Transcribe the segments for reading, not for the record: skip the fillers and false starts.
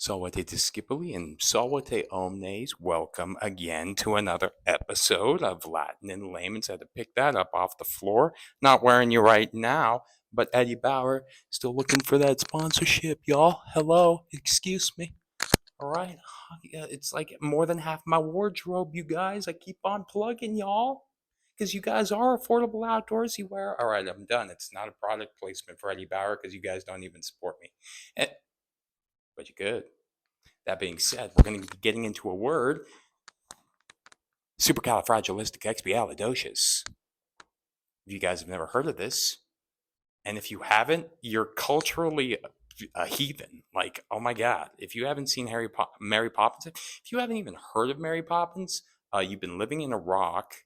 Salvate discipuli and salvate omnes. Welcome again to another episode of Latin in Layman's. I had to pick that up off the floor. Not wearing you right now, but Eddie Bauer still looking for that sponsorship, y'all. Hello, excuse me. All right, yeah, it's like more than half my wardrobe, you guys. I keep on plugging y'all because you guys are affordable outdoorsy wear. All right, I'm done. It's not a product placement for Eddie Bauer because you guys don't even support me. Eh, but you could. That being said, we're going to be getting into a word, supercalifragilisticexpialidocious. If you guys have never heard of this, and if you haven't, you're culturally a heathen. Like, oh my God, if you haven't seen Mary Poppins, if you haven't even heard of Mary Poppins, you've been living in a rock,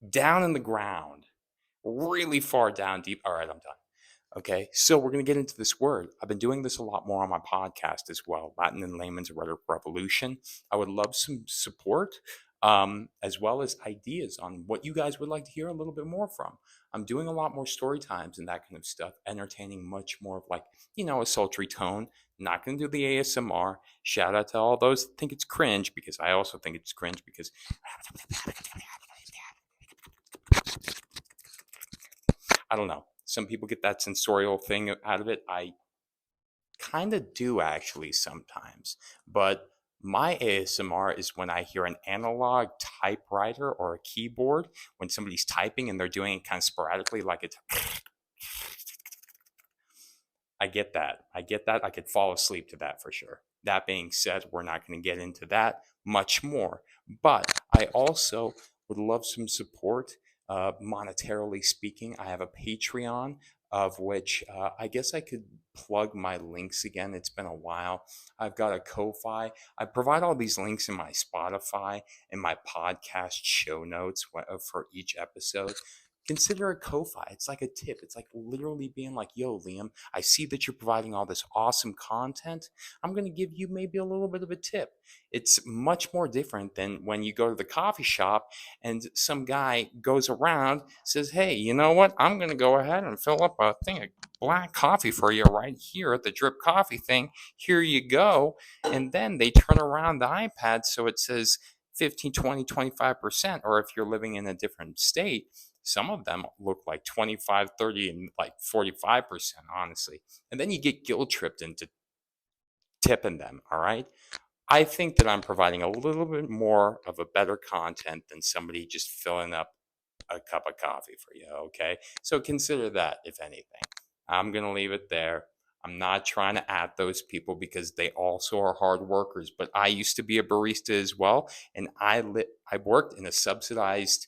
down in the ground, really far down deep. All right, I'm done. Okay, so we're going to get into this word. I've been doing this a lot more on my podcast as well, Latin and Layman's Rhetoric Revolution. I would love some support, as well as ideas on what you guys would like to hear a little bit more from. I'm doing a lot more story times and that kind of stuff, entertaining much more of like, a sultry tone. Not going to do the ASMR. Shout out to all those that think it's cringe, because I also think it's cringe because I don't know. Some people get that sensorial thing out of it. I kind of do actually sometimes. But my ASMR is when I hear an analog typewriter or a keyboard, when somebody's typing and they're doing it kind of sporadically, like it's. I get that. I get that. I could fall asleep to that for sure. That being said, we're not going to get into that much more. But I also would love some support, monetarily speaking. I have a Patreon, of which I guess I could plug my links again. It's been a while. I've got a Ko-Fi. I provide all these links in my Spotify and my podcast show notes for each episode. Consider a Ko-Fi. It's like a tip. It's like literally being like, yo, Liam, I see that you're providing all this awesome content. I'm going to give you maybe a little bit of a tip. It's much more different than when you go to the coffee shop and some guy goes around, says, hey, you know what? I'm going to go ahead and fill up a thing of black coffee for you right here at the drip coffee thing. Here you go. And then they turn around the iPad so it says 15, 20, 25%, or if you're living in a different state, some of them look like 25, 30, and like 45%, honestly. And then you get guilt tripped into tipping them, all right? I think that I'm providing a little bit more of a better content than somebody just filling up a cup of coffee for you, okay? So consider that, if anything. I'm going to leave it there. I'm not trying to at those people because they also are hard workers, but I used to be a barista as well, and I worked in a subsidized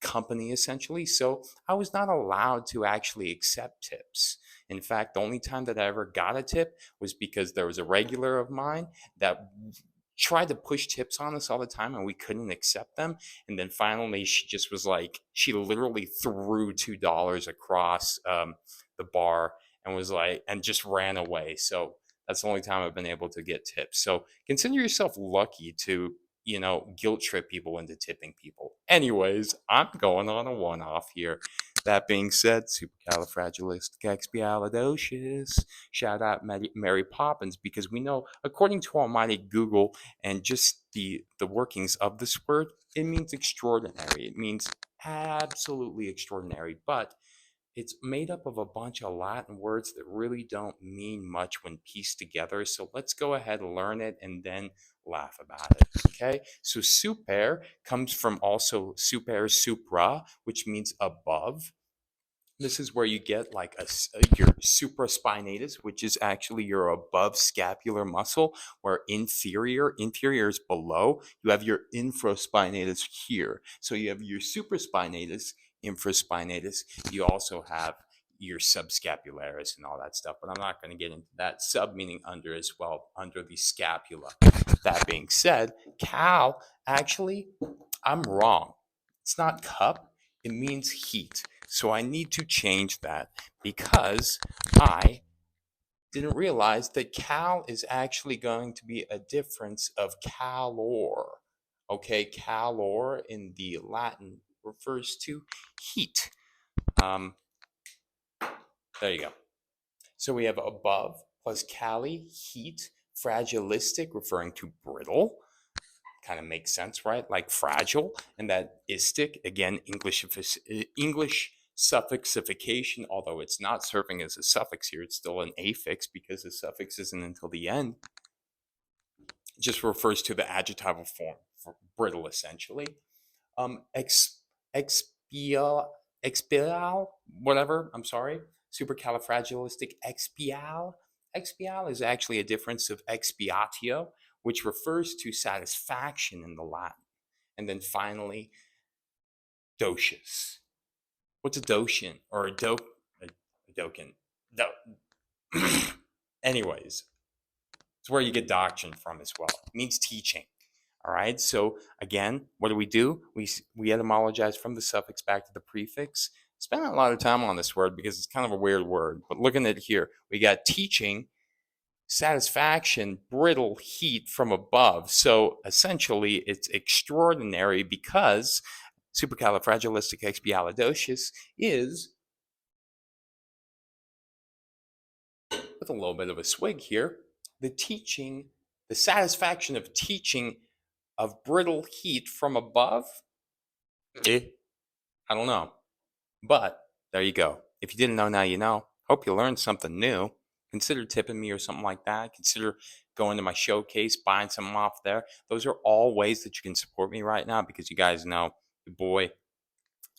company essentially, so I was not allowed to actually accept tips. In fact, the only time that I ever got a tip was because there was a regular of mine that tried to push tips on us all the time and we couldn't accept them. And then finally she just was like, she literally threw $2 across the bar and was like, and just ran away. So that's the only time I've been able to get tips. So consider yourself lucky to guilt trip people into tipping people. Anyways, I'm going on a one-off here. That being said, supercalifragilisticexpialidocious. Shout out Mary Poppins, because we know, according to Almighty Google and just the workings of this word, it means extraordinary. It means absolutely extraordinary, but it's made up of a bunch of Latin words that really don't mean much when pieced together. So let's go ahead and learn it and then laugh about it. Okay. So super comes from also super supra, which means above. This is where you get like your supraspinatus, which is actually your above scapular muscle, where inferior is below. You have your infraspinatus here. So you have your supraspinatus, infraspinatus. You also have your subscapularis and all that stuff, but I'm not going to get into that. Sub meaning under as well, under the scapula. That being said, cal, actually, I'm wrong. It's not cup, it means heat. So I need to change that because I didn't realize that cal is actually going to be a difference of calor. Okay, calor in the Latin refers to heat. There you go. So we have above plus cali, heat, fragilistic, referring to brittle. Kind of makes sense, right? Like fragile. And that istic, again, English suffixification, although it's not serving as a suffix here, it's still an affix because the suffix isn't until the end. It just refers to the adjectival form for brittle, essentially. Ex, expial, expial, whatever, I'm sorry. Supercalifragilisticexpial. Expial is actually a difference of expiatio, which refers to satisfaction in the Latin. And then finally, docious. What's a docent or a docan? Anyways, it's where you get doctrine from as well. It means teaching. All right. So again, what do? We etymologize from the suffix back to the prefix. Spend a lot of time on this word because it's kind of a weird word. But looking at it here, we got teaching, satisfaction, brittle, heat from above. So essentially, it's extraordinary because supercalifragilisticexpialidocious is, with a little bit of a swig here, the satisfaction of teaching of brittle heat from above. I don't know. But there you go. If you didn't know, now you know. Hope you learned something new. Consider tipping me or something like that. Consider going to my showcase, buying something off there. Those are all ways that you can support me right now because you guys know the boy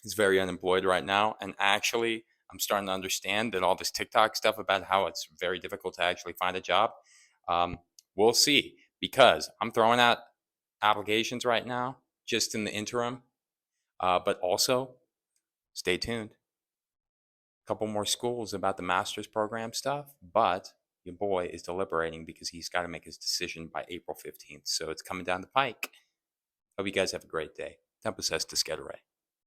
is very unemployed right now. And actually, I'm starting to understand that all this TikTok stuff about how it's very difficult to actually find a job. We'll see because I'm throwing out applications right now just in the interim. But also, stay tuned. A couple more schools about the master's program stuff, but your boy is deliberating because he's got to make his decision by April 15th. So it's coming down the pike. Hope you guys have a great day. Tempus est discedere.